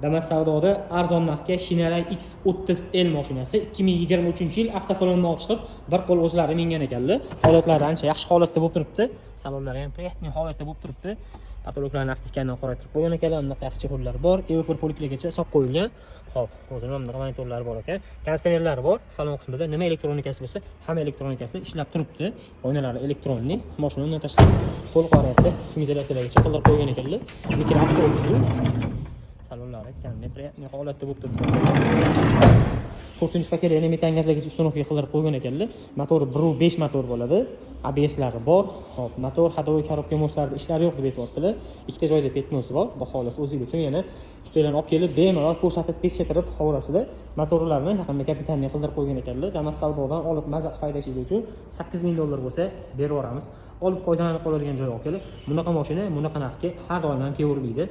Damas savdoda arzon narxga Shinalay X30L mashinasi 2023-yil avtosalondan olib chiqib, bir qo'l o'zlari mingan ekanlar. Holatlari ancha yaxshi holatda bo'lib turibdi. Salonlari ham priятный holatda bo'lib turibdi. Patologlarni avtikandan qo'raytirib qo'ygan ekanlar. Bunday yaxshi qo'llar bor. Evokur polikligacha solib qo'yilgan. Xo'p, o'zini bunday monitorlari bor ekan. Konditsionerlari bor. Salon qismida nima elektronikasi bo'lsa, hamma elektronikasi ishlab turibdi. Oynalari elektronli. Mashina undan tashqari qo'l qo'rayapti. Shumizatsiyalargacha qildirib qo'ygan ekanlar. Mikroavtomobil. Salonlari aytganimdek priятный holatda bo'lib turibdi. 4-chi paketli element gazlagich uстановка qildirib qo'ygan ekanlar. Motori 1.5 motor bo'ladi. ABS'lari bor. Hop, motor ходовой коробка moshlarida ishlari yo'q deb aytibdilar. Ikkita joyda petnosi bor. Xudo xolasa o'zingiz uchun yana ustinglarni olib kelib, bemalol ko'rsatib tekshirib qo'yasizlar. Motorlarni yaqinda kapitanni qildirib qo'ygan ekanlar. Damas savdodan olib mazza foydasizlik uchun $8000 bo'lsa berib yuboramiz. Olib foydalanib qoladigan joy olib kelib, bunaqa mashina, bunaqa narxga har doim ham kelavermaydi.